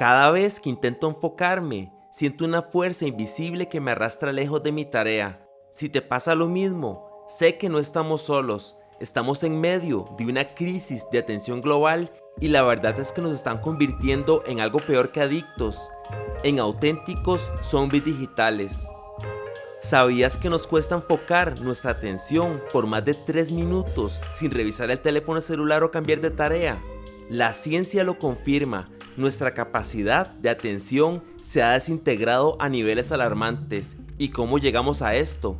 Cada vez que intento enfocarme, siento una fuerza invisible que me arrastra lejos de mi tarea. Si te pasa lo mismo, sé que no estamos solos. Estamos en medio de una crisis de atención global y la verdad es que nos están convirtiendo en algo peor que adictos, en auténticos zombies digitales. ¿Sabías que nos cuesta enfocar nuestra atención por más de 3 minutos sin revisar el teléfono celular o cambiar de tarea? La ciencia lo confirma, nuestra capacidad de atención se ha desintegrado a niveles alarmantes. ¿Y cómo llegamos a esto?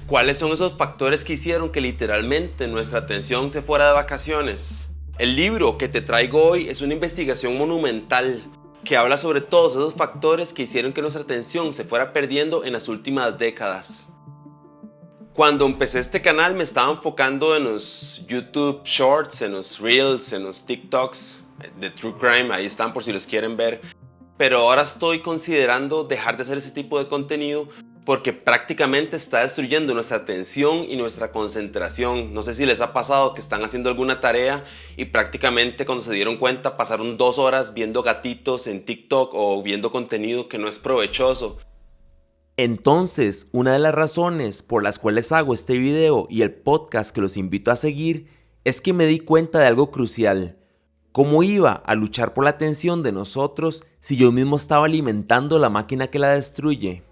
¿Cuáles son esos factores que hicieron que literalmente nuestra atención se fuera de vacaciones? El libro que te traigo hoy es una investigación monumental que habla sobre todos esos factores que hicieron que nuestra atención se fuera perdiendo en las últimas décadas. Cuando empecé este canal me estaba enfocando en los YouTube Shorts, en los Reels, en los TikToks de True Crime, ahí están por si los quieren ver. Pero ahora estoy considerando dejar de hacer ese tipo de contenido porque prácticamente está destruyendo nuestra atención y nuestra concentración. No sé si les ha pasado que están haciendo alguna tarea y prácticamente cuando se dieron cuenta pasaron 2 horas viendo gatitos en TikTok o viendo contenido que no es provechoso. Entonces, una de las razones por las cuales hago este video y el podcast que los invito a seguir es que me di cuenta de algo crucial. ¿Cómo iba a luchar por la atención de nosotros si yo mismo estaba alimentando la máquina que la destruye?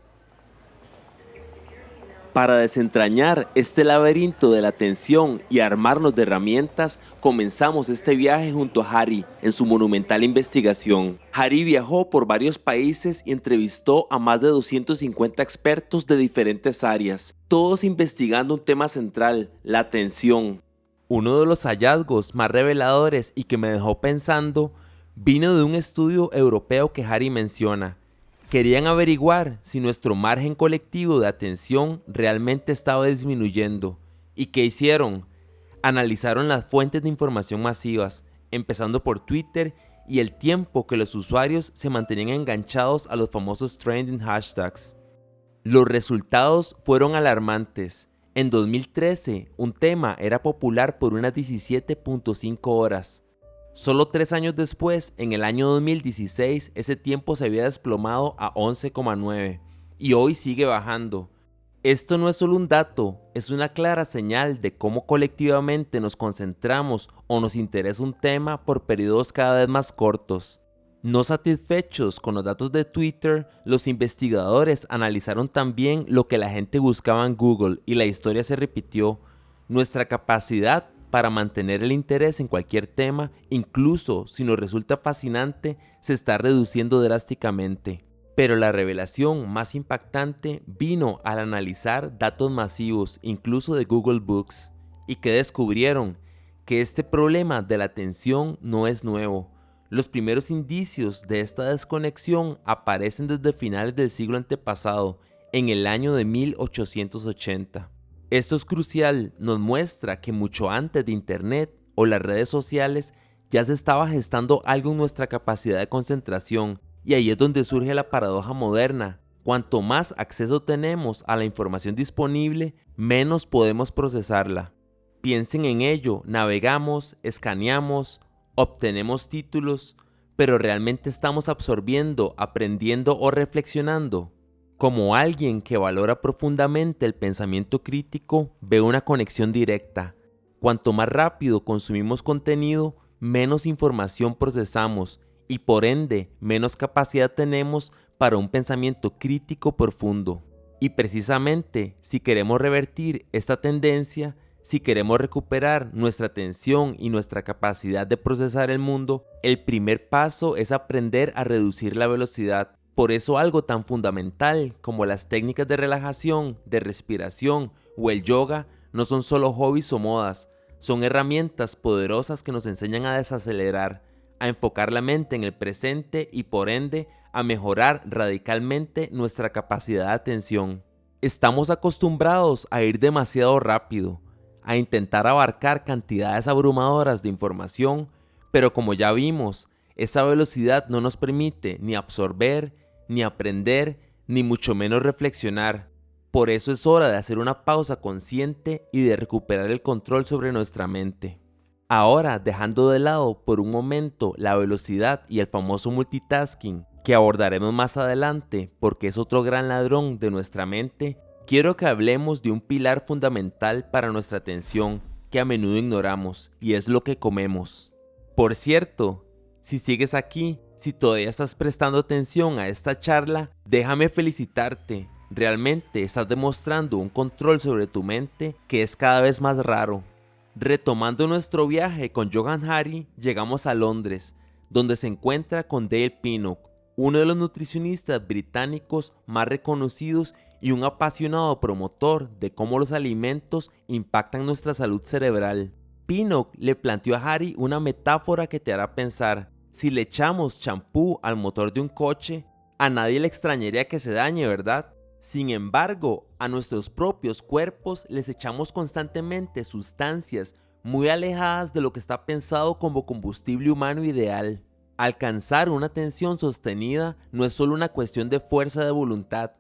Para desentrañar este laberinto de la atención y armarnos de herramientas, comenzamos este viaje junto a Harry en su monumental investigación. Harry viajó por varios países y entrevistó a más de 250 expertos de diferentes áreas, todos investigando un tema central, la atención. Uno de los hallazgos más reveladores y que me dejó pensando vino de un estudio europeo que Harry menciona. Querían averiguar si nuestro margen colectivo de atención realmente estaba disminuyendo. ¿Y qué hicieron? Analizaron las fuentes de información masivas, empezando por Twitter y el tiempo que los usuarios se mantenían enganchados a los famosos trending hashtags. Los resultados fueron alarmantes. En 2013, un tema era popular por unas 17.5 horas. Solo 3 años después, en el año 2016, ese tiempo se había desplomado a 11,9 y hoy sigue bajando. Esto no es solo un dato, es una clara señal de cómo colectivamente nos concentramos o nos interesa un tema por periodos cada vez más cortos. No satisfechos con los datos de Twitter, los investigadores analizaron también lo que la gente buscaba en Google y la historia se repitió. Nuestra capacidad para mantener el interés en cualquier tema, incluso si nos resulta fascinante, se está reduciendo drásticamente. Pero la revelación más impactante vino al analizar datos masivos, incluso de Google Books, y que descubrieron que este problema de la atención no es nuevo. Los primeros indicios de esta desconexión aparecen desde finales del siglo antepasado, en el año de 1880. Esto es crucial, nos muestra que mucho antes de Internet o las redes sociales ya se estaba gestando algo en nuestra capacidad de concentración y ahí es donde surge la paradoja moderna. Cuanto más acceso tenemos a la información disponible, menos podemos procesarla. Piensen en ello, navegamos, escaneamos, obtenemos títulos, pero ¿realmente estamos absorbiendo, aprendiendo o reflexionando? Como alguien que valora profundamente el pensamiento crítico, veo una conexión directa. Cuanto más rápido consumimos contenido, menos información procesamos y por ende menos capacidad tenemos para un pensamiento crítico profundo. Y precisamente, si queremos revertir esta tendencia, si queremos recuperar nuestra atención y nuestra capacidad de procesar el mundo, el primer paso es aprender a reducir la velocidad. Por eso algo tan fundamental como las técnicas de relajación, de respiración o el yoga no son solo hobbies o modas, son herramientas poderosas que nos enseñan a desacelerar, a enfocar la mente en el presente y por ende a mejorar radicalmente nuestra capacidad de atención. Estamos acostumbrados a ir demasiado rápido, a intentar abarcar cantidades abrumadoras de información, pero como ya vimos, esa velocidad no nos permite ni absorber, ni aprender, ni mucho menos reflexionar. Por eso es hora de hacer una pausa consciente y de recuperar el control sobre nuestra mente. Ahora, dejando de lado por un momento la velocidad y el famoso multitasking, que abordaremos más adelante porque es otro gran ladrón de nuestra mente, quiero que hablemos de un pilar fundamental para nuestra atención que a menudo ignoramos, y es lo que comemos. Por cierto, si sigues aquí, si todavía estás prestando atención a esta charla, déjame felicitarte. Realmente estás demostrando un control sobre tu mente que es cada vez más raro. Retomando nuestro viaje con Johann Hari, llegamos a Londres, donde se encuentra con Dale Pinnock, uno de los nutricionistas británicos más reconocidos y un apasionado promotor de cómo los alimentos impactan nuestra salud cerebral. Pinnock le planteó a Hari una metáfora que te hará pensar: si le echamos champú al motor de un coche, a nadie le extrañaría que se dañe, ¿verdad? Sin embargo, a nuestros propios cuerpos les echamos constantemente sustancias muy alejadas de lo que está pensado como combustible humano ideal. Alcanzar una atención sostenida no es solo una cuestión de fuerza de voluntad,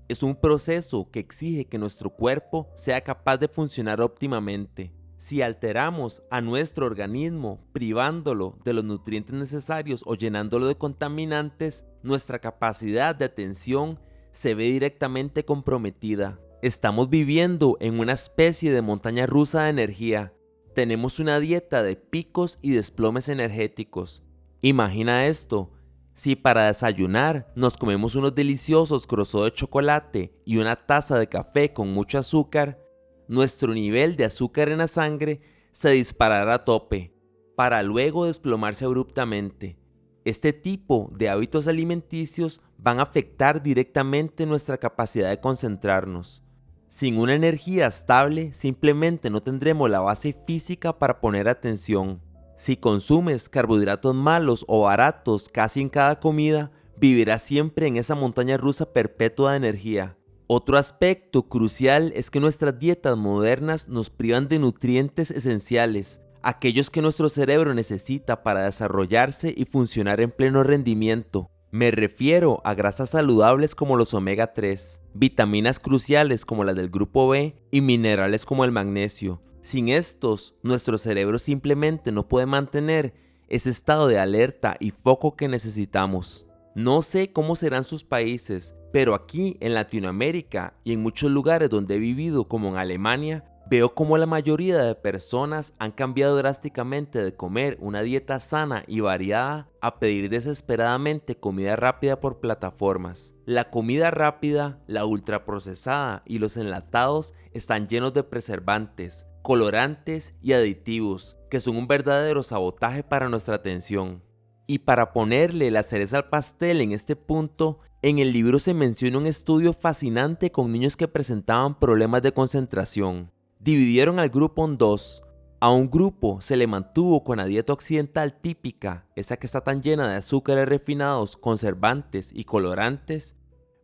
es un proceso que exige que nuestro cuerpo sea capaz de funcionar óptimamente. Si alteramos a nuestro organismo privándolo de los nutrientes necesarios o llenándolo de contaminantes, nuestra capacidad de atención se ve directamente comprometida. Estamos viviendo en una especie de montaña rusa de energía. Tenemos una dieta de picos y desplomes energéticos. Imagina esto: si para desayunar nos comemos unos deliciosos croissants de chocolate y una taza de café con mucho azúcar, nuestro nivel de azúcar en la sangre se disparará a tope, para luego desplomarse abruptamente. Este tipo de hábitos alimenticios van a afectar directamente nuestra capacidad de concentrarnos. Sin una energía estable, simplemente no tendremos la base física para poner atención. Si consumes carbohidratos malos o baratos casi en cada comida, vivirás siempre en esa montaña rusa perpetua de energía. Otro aspecto crucial es que nuestras dietas modernas nos privan de nutrientes esenciales, aquellos que nuestro cerebro necesita para desarrollarse y funcionar en pleno rendimiento. Me refiero a grasas saludables como los omega 3, vitaminas cruciales como las del grupo B y minerales como el magnesio. Sin estos, nuestro cerebro simplemente no puede mantener ese estado de alerta y foco que necesitamos. No sé cómo serán sus países, pero aquí en Latinoamérica y en muchos lugares donde he vivido, como en Alemania, veo como la mayoría de personas han cambiado drásticamente de comer una dieta sana y variada a pedir desesperadamente comida rápida por plataformas. La comida rápida, la ultraprocesada y los enlatados están llenos de preservantes, colorantes y aditivos, que son un verdadero sabotaje para nuestra atención. Y para ponerle la cereza al pastel en este punto, en el libro se menciona un estudio fascinante con niños que presentaban problemas de concentración. Dividieron al grupo en dos. A un grupo se le mantuvo con la dieta occidental típica, esa que está tan llena de azúcares refinados, conservantes y colorantes,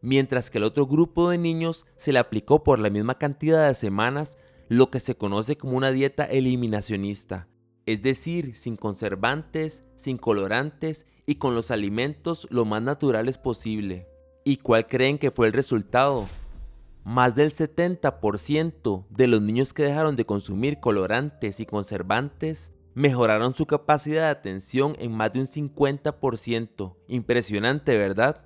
mientras que el otro grupo de niños se le aplicó por la misma cantidad de semanas lo que se conoce como una dieta eliminacionista, es decir, sin conservantes, sin colorantes y con los alimentos lo más naturales posible. ¿Y cuál creen que fue el resultado? Más del 70% de los niños que dejaron de consumir colorantes y conservantes mejoraron su capacidad de atención en más de un 50%. Impresionante, ¿verdad?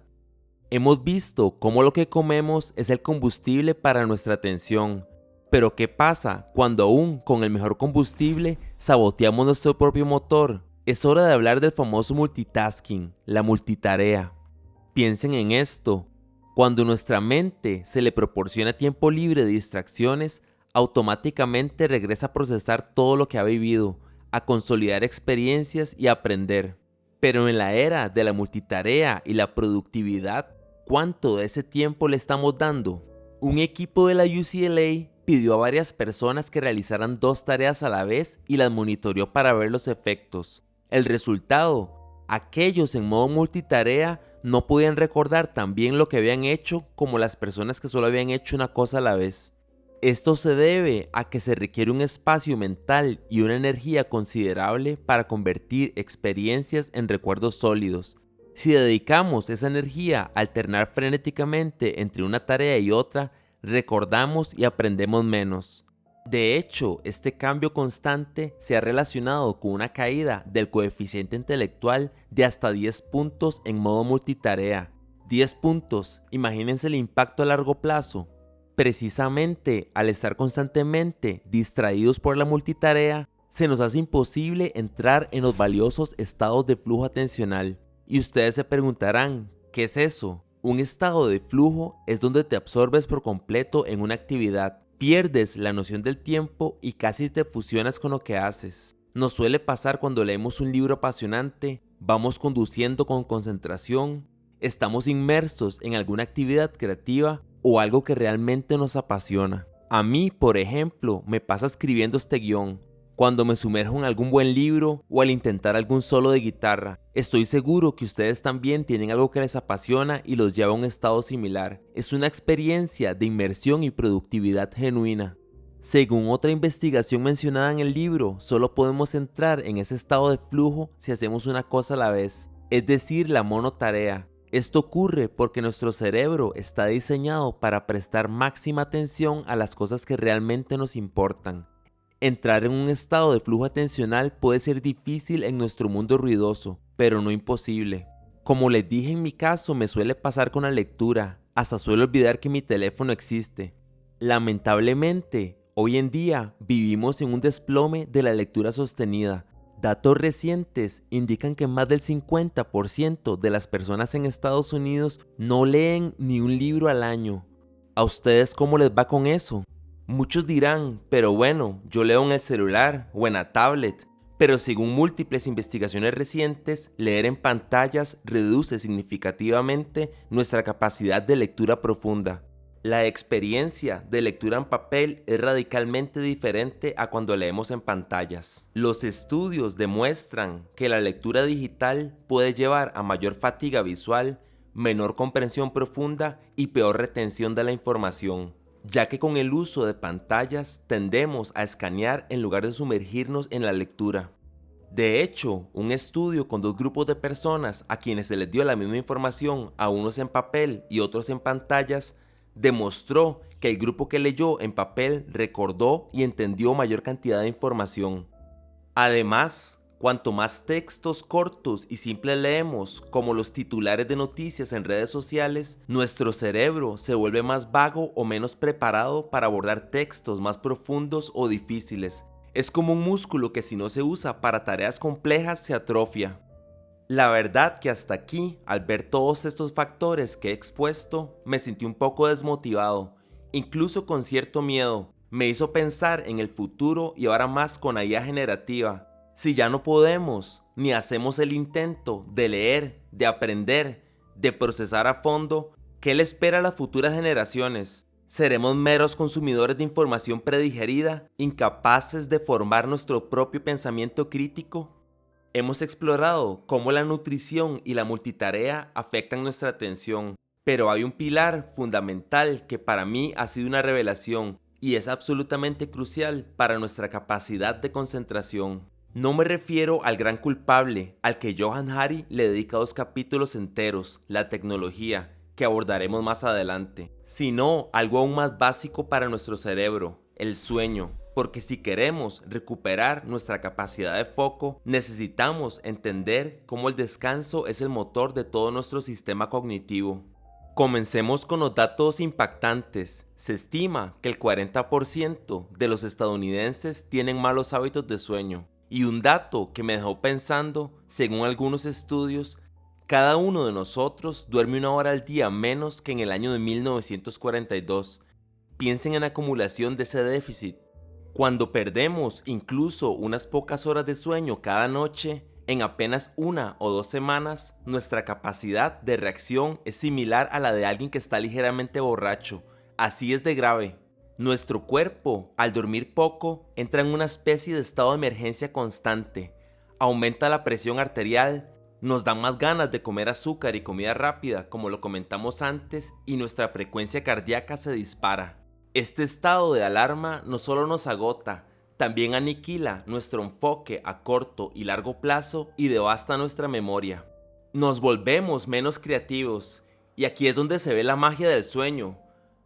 Hemos visto cómo lo que comemos es el combustible para nuestra atención. Pero ¿qué pasa cuando aún con el mejor combustible saboteamos nuestro propio motor? Es hora de hablar del famoso multitasking, la multitarea. Piensen en esto. Cuando nuestra mente se le proporciona tiempo libre de distracciones, automáticamente regresa a procesar todo lo que ha vivido, a consolidar experiencias y a aprender. Pero en la era de la multitarea y la productividad, ¿cuánto de ese tiempo le estamos dando? Un equipo de la UCLA pidió a varias personas que realizaran 2 tareas a la vez y las monitoreó para ver los efectos. El resultado: aquellos en modo multitarea no podían recordar tan bien lo que habían hecho como las personas que solo habían hecho una cosa a la vez. Esto se debe a que se requiere un espacio mental y una energía considerable para convertir experiencias en recuerdos sólidos. Si dedicamos esa energía a alternar frenéticamente entre una tarea y otra, recordamos y aprendemos menos. De hecho, este cambio constante se ha relacionado con una caída del coeficiente intelectual de hasta 10 puntos en modo multitarea. 10 puntos, imagínense el impacto a largo plazo. Precisamente al estar constantemente distraídos por la multitarea, se nos hace imposible entrar en los valiosos estados de flujo atencional. Y ustedes se preguntarán, ¿qué es eso? Un estado de flujo es donde te absorbes por completo en una actividad. Pierdes la noción del tiempo y casi te fusionas con lo que haces. Nos suele pasar cuando leemos un libro apasionante, vamos conduciendo con concentración, estamos inmersos en alguna actividad creativa o algo que realmente nos apasiona. A mí, por ejemplo, me pasa escribiendo este guión, cuando me sumerjo en algún buen libro o al intentar algún solo de guitarra. Estoy seguro que ustedes también tienen algo que les apasiona y los lleva a un estado similar. Es una experiencia de inmersión y productividad genuina. Según otra investigación mencionada en el libro, solo podemos entrar en ese estado de flujo si hacemos una cosa a la vez, es decir, la monotarea. Esto ocurre porque nuestro cerebro está diseñado para prestar máxima atención a las cosas que realmente nos importan. Entrar en un estado de flujo atencional puede ser difícil en nuestro mundo ruidoso, pero no imposible. Como les dije, en mi caso me suele pasar con la lectura, hasta suelo olvidar que mi teléfono existe. Lamentablemente, hoy en día vivimos en un desplome de la lectura sostenida. Datos recientes indican que más del 50% de las personas en Estados Unidos no leen ni un libro al año. ¿A ustedes cómo les va con eso? Muchos dirán, pero bueno, yo leo en el celular o en la tablet, pero según múltiples investigaciones recientes, leer en pantallas reduce significativamente nuestra capacidad de lectura profunda. La experiencia de lectura en papel es radicalmente diferente a cuando leemos en pantallas. Los estudios demuestran que la lectura digital puede llevar a mayor fatiga visual, menor comprensión profunda y peor retención de la información, ya que con el uso de pantallas tendemos a escanear en lugar de sumergirnos en la lectura. De hecho, un estudio con 2 grupos de personas a quienes se les dio la misma información, a unos en papel y otros en pantallas, demostró que el grupo que leyó en papel recordó y entendió mayor cantidad de información. Además, cuanto más textos cortos y simples leemos, como los titulares de noticias en redes sociales, nuestro cerebro se vuelve más vago o menos preparado para abordar textos más profundos o difíciles. Es como un músculo que si no se usa para tareas complejas se atrofia. La verdad que hasta aquí, al ver todos estos factores que he expuesto, me sentí un poco desmotivado, incluso con cierto miedo. Me hizo pensar en el futuro y ahora más con la IA generativa. Si ya no podemos, ni hacemos el intento de leer, de aprender, de procesar a fondo, ¿qué le espera a las futuras generaciones? ¿Seremos meros consumidores de información predigerida, incapaces de formar nuestro propio pensamiento crítico? Hemos explorado cómo la nutrición y la multitarea afectan nuestra atención, pero hay un pilar fundamental que para mí ha sido una revelación y es absolutamente crucial para nuestra capacidad de concentración. No me refiero al gran culpable, al que Johann Hari le dedica 2 capítulos enteros, la tecnología, que abordaremos más adelante, sino algo aún más básico para nuestro cerebro, el sueño. Porque si queremos recuperar nuestra capacidad de foco, necesitamos entender cómo el descanso es el motor de todo nuestro sistema cognitivo. Comencemos con los datos impactantes. Se estima que el 40% de los estadounidenses tienen malos hábitos de sueño. Y un dato que me dejó pensando, según algunos estudios, cada uno de nosotros duerme 1 hora al día menos que en el año de 1942. Piensen en la acumulación de ese déficit. Cuando perdemos incluso unas pocas horas de sueño cada noche, en apenas 1 o 2 semanas, nuestra capacidad de reacción es similar a la de alguien que está ligeramente borracho. Así es de grave. Nuestro cuerpo, al dormir poco, entra en una especie de estado de emergencia constante. Aumenta la presión arterial, nos dan más ganas de comer azúcar y comida rápida, como lo comentamos antes, y nuestra frecuencia cardíaca se dispara. Este estado de alarma no solo nos agota, también aniquila nuestro enfoque a corto y largo plazo y devasta nuestra memoria. Nos volvemos menos creativos, y aquí es donde se ve la magia del sueño.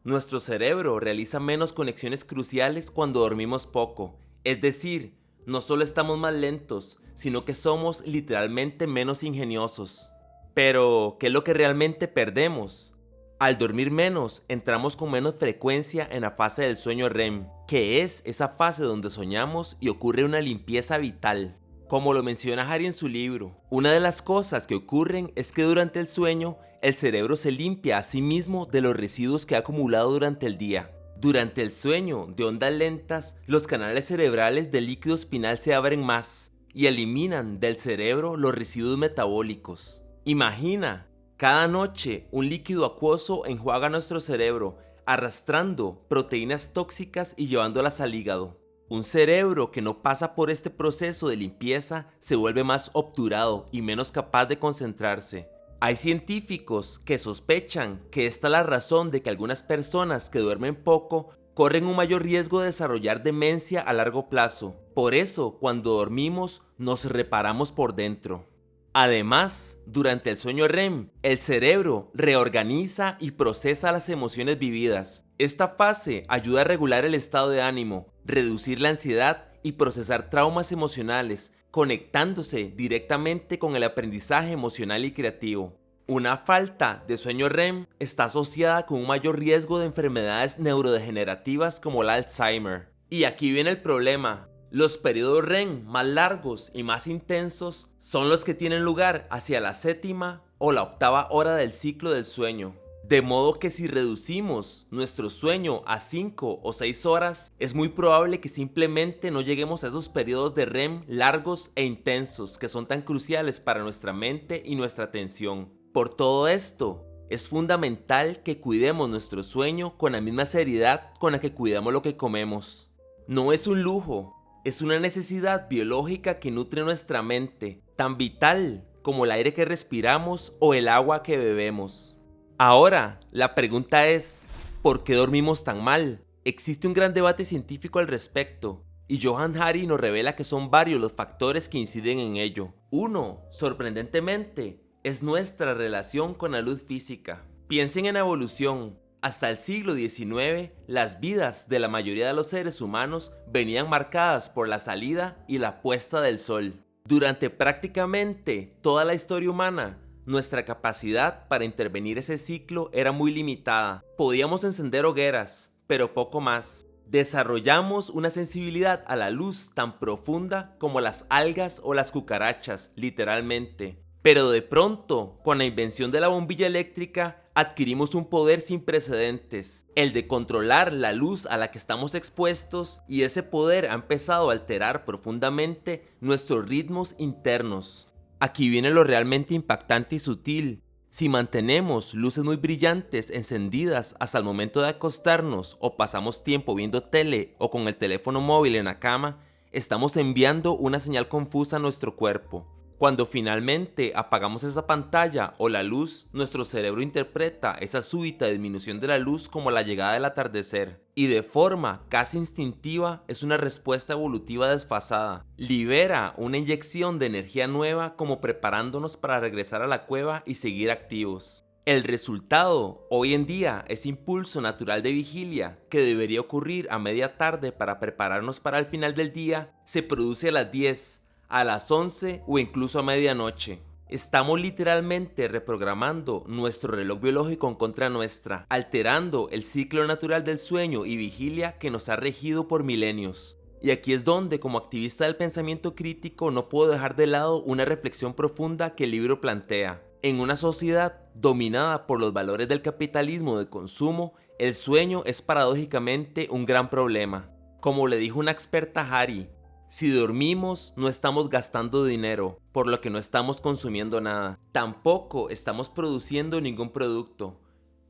Nuestro cerebro realiza menos conexiones cruciales cuando dormimos poco, es decir, no solo estamos más lentos, sino que somos literalmente menos ingeniosos. Pero, ¿qué es lo que realmente perdemos? Al dormir menos, entramos con menos frecuencia en la fase del sueño REM, que es esa fase donde soñamos y ocurre una limpieza vital. Como lo menciona Harry en su libro, una de las cosas que ocurren es que durante el sueño, el cerebro se limpia a sí mismo de los residuos que ha acumulado durante el día. Durante el sueño de ondas lentas, los canales cerebrales del líquido espinal se abren más y eliminan del cerebro los residuos metabólicos. Imagina, cada noche un líquido acuoso enjuaga nuestro cerebro, arrastrando proteínas tóxicas y llevándolas al hígado. Un cerebro que no pasa por este proceso de limpieza se vuelve más obturado y menos capaz de concentrarse. Hay científicos que sospechan que esta es la razón de que algunas personas que duermen poco corren un mayor riesgo de desarrollar demencia a largo plazo. Por eso, cuando dormimos, nos reparamos por dentro. Además, durante el sueño REM, el cerebro reorganiza y procesa las emociones vividas. Esta fase ayuda a regular el estado de ánimo, reducir la ansiedad y procesar traumas emocionales, conectándose directamente con el aprendizaje emocional y creativo. Una falta de sueño REM está asociada con un mayor riesgo de enfermedades neurodegenerativas como el Alzheimer. Y aquí viene el problema. Los periodos REM más largos y más intensos son los que tienen lugar hacia la séptima o la octava hora del ciclo del sueño. De modo que si reducimos nuestro sueño a 5 o 6 horas, es muy probable que simplemente no lleguemos a esos periodos de REM largos e intensos que son tan cruciales para nuestra mente y nuestra atención. Por todo esto, es fundamental que cuidemos nuestro sueño con la misma seriedad con la que cuidamos lo que comemos. No es un lujo, es una necesidad biológica que nutre nuestra mente, tan vital como el aire que respiramos o el agua que bebemos. Ahora, la pregunta es, ¿por qué dormimos tan mal? Existe un gran debate científico al respecto, y Johann Hari nos revela que son varios los factores que inciden en ello. Uno, sorprendentemente, es nuestra relación con la luz física. Piensen en la evolución. Hasta el siglo XIX, las vidas de la mayoría de los seres humanos venían marcadas por la salida y la puesta del sol. Durante prácticamente toda la historia humana, nuestra capacidad para intervenir ese ciclo era muy limitada. Podíamos encender hogueras, pero poco más. Desarrollamos una sensibilidad a la luz tan profunda como las algas o las cucarachas, literalmente. Pero de pronto, con la invención de la bombilla eléctrica, adquirimos un poder sin precedentes, el de controlar la luz a la que estamos expuestos, y ese poder ha empezado a alterar profundamente nuestros ritmos internos. Aquí viene lo realmente impactante y sutil. Si mantenemos luces muy brillantes encendidas hasta el momento de acostarnos o pasamos tiempo viendo tele o con el teléfono móvil en la cama, estamos enviando una señal confusa a nuestro cuerpo. Cuando finalmente apagamos esa pantalla o la luz, nuestro cerebro interpreta esa súbita disminución de la luz como la llegada del atardecer. Y de forma casi instintiva es una respuesta evolutiva desfasada. Libera una inyección de energía nueva como preparándonos para regresar a la cueva y seguir activos. El resultado hoy en día es impulso natural de vigilia que debería ocurrir a media tarde para prepararnos para el final del día, se produce a las 10, a las 11 o incluso a medianoche. Estamos literalmente reprogramando nuestro reloj biológico en contra nuestra, alterando el ciclo natural del sueño y vigilia que nos ha regido por milenios. Y aquí es donde, como activista del pensamiento crítico, no puedo dejar de lado una reflexión profunda que el libro plantea. En una sociedad dominada por los valores del capitalismo de consumo, el sueño es paradójicamente un gran problema. Como le dijo una experta Hari, si dormimos, no estamos gastando dinero, por lo que no estamos consumiendo nada. Tampoco estamos produciendo ningún producto.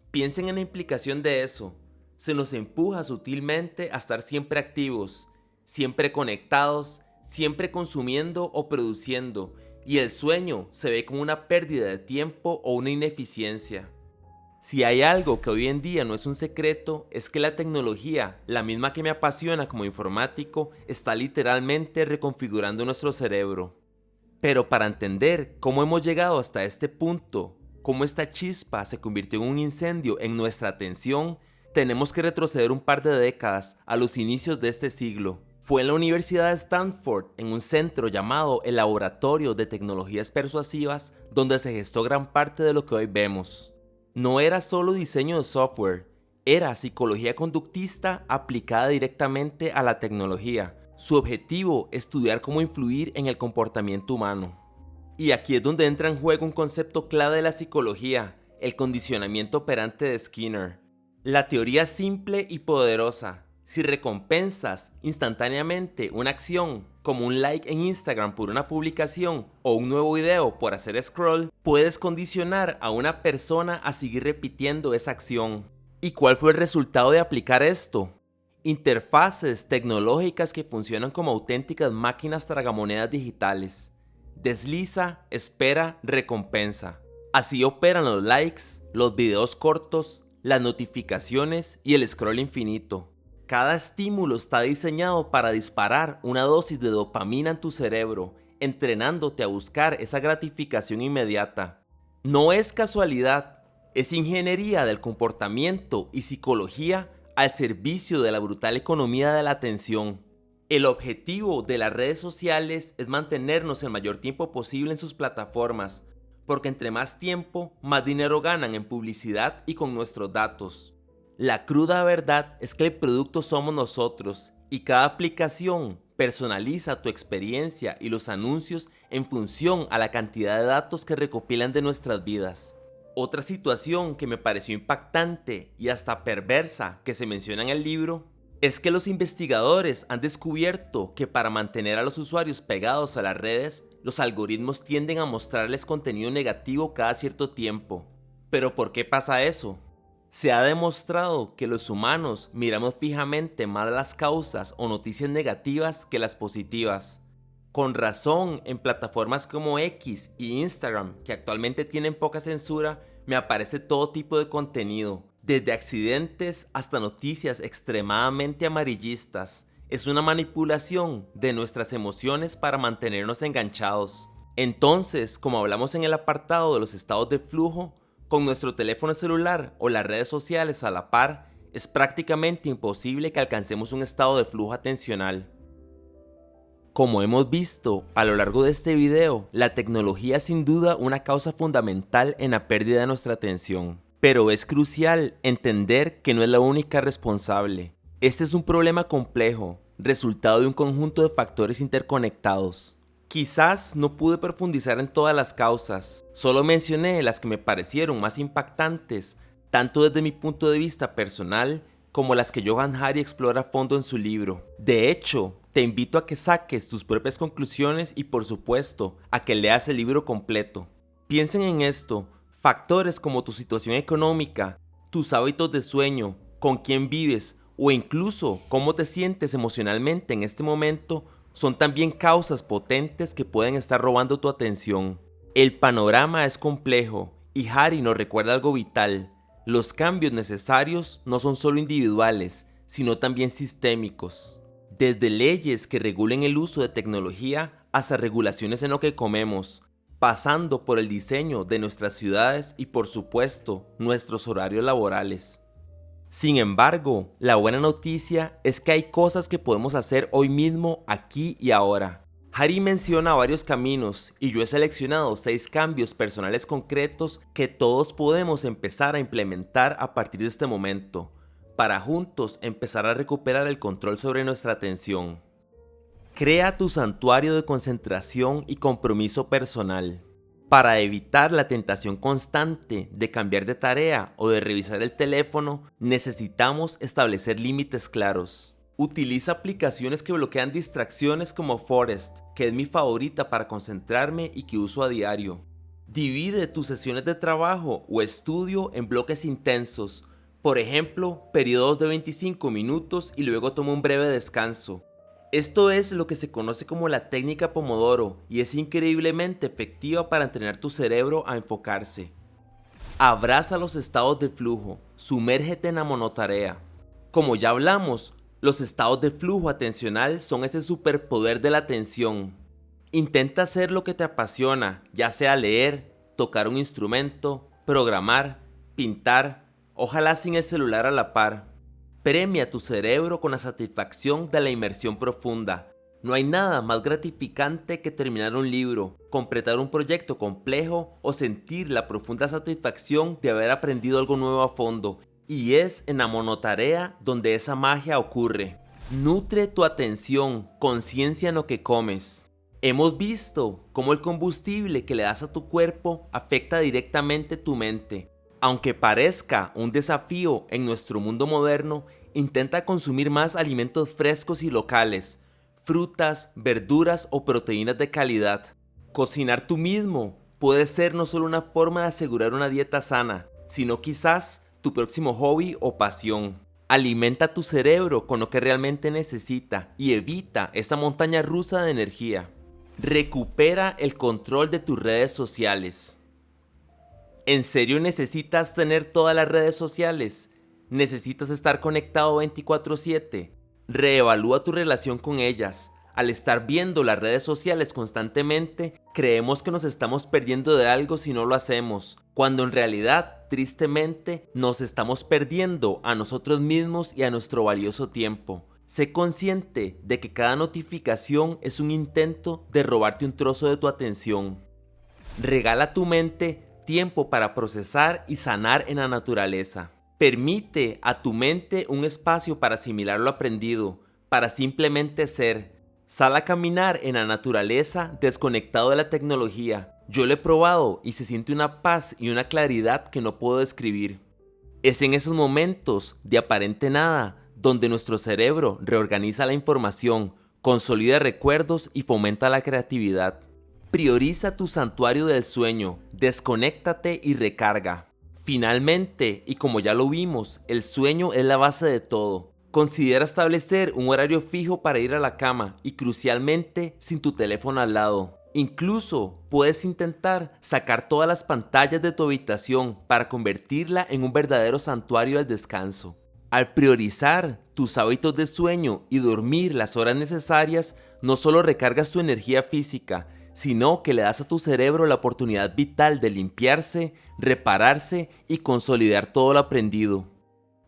Piensen en la implicación de eso. Se nos empuja sutilmente a estar siempre activos, siempre conectados, siempre consumiendo o produciendo, y el sueño se ve como una pérdida de tiempo o una ineficiencia. Si hay algo que hoy en día no es un secreto, es que la tecnología, la misma que me apasiona como informático, está literalmente reconfigurando nuestro cerebro. Pero para entender cómo hemos llegado hasta este punto, cómo esta chispa se convirtió en un incendio en nuestra atención, Tenemos que retroceder un par de décadas a los inicios de este siglo. Fue en la Universidad de Stanford, en un centro llamado el Laboratorio de Tecnologías Persuasivas, donde se gestó gran parte de lo que hoy vemos. No era solo diseño de software, era psicología conductista aplicada directamente a la tecnología. Su objetivo, estudiar cómo influir en el comportamiento humano. Y aquí es donde entra en juego un concepto clave de la psicología, el condicionamiento operante de Skinner. La teoría simple y poderosa. Si recompensas instantáneamente una acción, como un like en Instagram por una publicación o un nuevo video por hacer scroll, puedes condicionar a una persona a seguir repitiendo esa acción. ¿Y cuál fue el resultado de aplicar esto? Interfaces tecnológicas que funcionan como auténticas máquinas tragamonedas digitales. Desliza, espera, recompensa. Así operan los likes, los videos cortos, las notificaciones y el scroll infinito. Cada estímulo está diseñado para disparar una dosis de dopamina en tu cerebro, entrenándote a buscar esa gratificación inmediata. No es casualidad, es ingeniería del comportamiento y psicología al servicio de la brutal economía de la atención. El objetivo de las redes sociales es mantenernos el mayor tiempo posible en sus plataformas, porque entre más tiempo, más dinero ganan en publicidad y con nuestros datos. La cruda verdad es que el producto somos nosotros y cada aplicación personaliza tu experiencia y los anuncios en función a la cantidad de datos que recopilan de nuestras vidas. Otra situación que me pareció impactante y hasta perversa que se menciona en el libro es que los investigadores han descubierto que para mantener a los usuarios pegados a las redes, los algoritmos tienden a mostrarles contenido negativo cada cierto tiempo. ¿Pero por qué pasa eso? Se ha demostrado que los humanos miramos fijamente más las causas o noticias negativas que las positivas. Con razón, en plataformas como X y Instagram, que actualmente tienen poca censura, me aparece todo tipo de contenido, desde accidentes hasta noticias extremadamente amarillistas. Es una manipulación de nuestras emociones para mantenernos enganchados. Entonces, como hablamos en el apartado de los estados de flujo, con nuestro teléfono celular o las redes sociales a la par, es prácticamente imposible que alcancemos un estado de flujo atencional. Como hemos visto a lo largo de este video, la tecnología es sin duda una causa fundamental en la pérdida de nuestra atención. Pero es crucial entender que no es la única responsable. Este es un problema complejo, resultado de un conjunto de factores interconectados. Quizás no pude profundizar en todas las causas, solo mencioné las que me parecieron más impactantes, tanto desde mi punto de vista personal como las que Johann Hari explora a fondo en su libro. De hecho, te invito a que saques tus propias conclusiones y por supuesto, a que leas el libro completo. Piensen en esto, factores como tu situación económica, tus hábitos de sueño, con quién vives o incluso cómo te sientes emocionalmente en este momento son también causas potentes que pueden estar robando tu atención. El panorama es complejo y Hari nos recuerda algo vital. Los cambios necesarios no son solo individuales, sino también sistémicos. Desde leyes que regulen el uso de tecnología hasta regulaciones en lo que comemos, pasando por el diseño de nuestras ciudades y por supuesto nuestros horarios laborales. Sin embargo, la buena noticia es que hay cosas que podemos hacer hoy mismo, aquí y ahora. Hari menciona varios caminos y yo he seleccionado 6 cambios personales concretos que todos podemos empezar a implementar a partir de este momento, para juntos empezar a recuperar el control sobre nuestra atención. Crea tu santuario de concentración y compromiso personal. Para evitar la tentación constante de cambiar de tarea o de revisar el teléfono, necesitamos establecer límites claros. Utiliza aplicaciones que bloquean distracciones como Forest, que es mi favorita para concentrarme y que uso a diario. Divide tus sesiones de trabajo o estudio en bloques intensos, por ejemplo, periodos de 25 minutos y luego toma un breve descanso. Esto es lo que se conoce como la técnica Pomodoro y es increíblemente efectiva para entrenar tu cerebro a enfocarse. Abraza los estados de flujo, sumérgete en la monotarea. Como ya hablamos, los estados de flujo atencional son ese superpoder de la atención. Intenta hacer lo que te apasiona, ya sea leer, tocar un instrumento, programar, pintar, Ojalá sin el celular a la par. Premia tu cerebro con la satisfacción de la inmersión profunda. No hay nada más gratificante que terminar un libro, completar un proyecto complejo o sentir la profunda satisfacción de haber aprendido algo nuevo a fondo. Y es en la monotarea donde esa magia ocurre. Nutre tu atención, conciencia en lo que comes. Hemos visto cómo el combustible que le das a tu cuerpo afecta directamente tu mente. Aunque parezca un desafío en nuestro mundo moderno, intenta consumir más alimentos frescos y locales, frutas, verduras o proteínas de calidad. Cocinar tú mismo puede ser no solo una forma de asegurar una dieta sana, sino quizás tu próximo hobby o pasión. Alimenta tu cerebro con lo que realmente necesita y evita esa montaña rusa de energía. Recupera el control de tus redes sociales. ¿En serio necesitas tener todas las redes sociales? ¿Necesitas estar conectado 24/7? Reevalúa tu relación con ellas. Al estar viendo las redes sociales constantemente, creemos que nos estamos perdiendo de algo si no lo hacemos, cuando en realidad, tristemente, nos estamos perdiendo a nosotros mismos y a nuestro valioso tiempo. Sé consciente de que cada notificación es un intento de robarte un trozo de tu atención. Regala a tu mente tiempo para procesar y sanar en la naturaleza. Permite a tu mente un espacio para asimilar lo aprendido, para simplemente ser. Sal a caminar en la naturaleza desconectado de la tecnología. Yo lo he probado y se siente una paz y una claridad que no puedo describir. Es en esos momentos de aparente nada donde nuestro cerebro reorganiza la información, consolida recuerdos y fomenta la creatividad. Prioriza tu santuario del sueño, desconéctate y recarga. Finalmente, y como ya lo vimos, el sueño es la base de todo. Considera establecer un horario fijo para ir a la cama y crucialmente sin tu teléfono al lado. Incluso puedes intentar sacar todas las pantallas de tu habitación para convertirla en un verdadero santuario del descanso. Al priorizar tus hábitos de sueño y dormir las horas necesarias, no solo recargas tu energía física, sino que le das a tu cerebro la oportunidad vital de limpiarse, repararse y consolidar todo lo aprendido.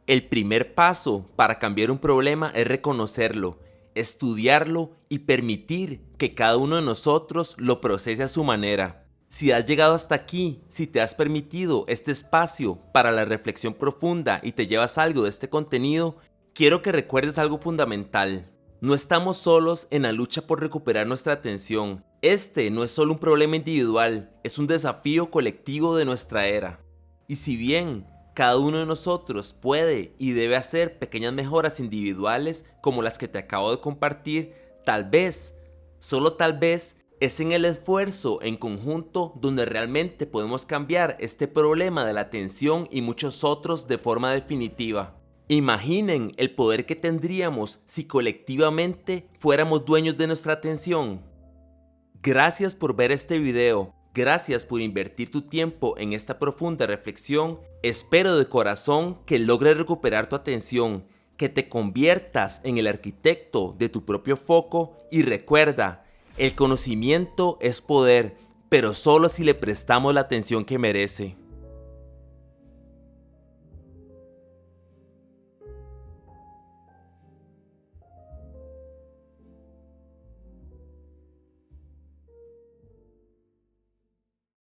El primer paso para cambiar un problema es reconocerlo, estudiarlo y permitir que cada uno de nosotros lo procese a su manera. Si has llegado hasta aquí, si te has permitido este espacio para la reflexión profunda y te llevas algo de este contenido, quiero que recuerdes algo fundamental. No estamos solos en la lucha por recuperar nuestra atención. Este no es solo un problema individual, es un desafío colectivo de nuestra era. Y si bien cada uno de nosotros puede y debe hacer pequeñas mejoras individuales como las que te acabo de compartir, tal vez, solo tal vez, es en el esfuerzo en conjunto donde realmente podemos cambiar este problema de la atención y muchos otros de forma definitiva. Imaginen el poder que tendríamos si colectivamente fuéramos dueños de nuestra atención. Gracias por ver este video, gracias por invertir tu tiempo en esta profunda reflexión. Espero de corazón que logres recuperar tu atención, que te conviertas en el arquitecto de tu propio foco y recuerda, el conocimiento es poder, pero solo si le prestamos la atención que merece.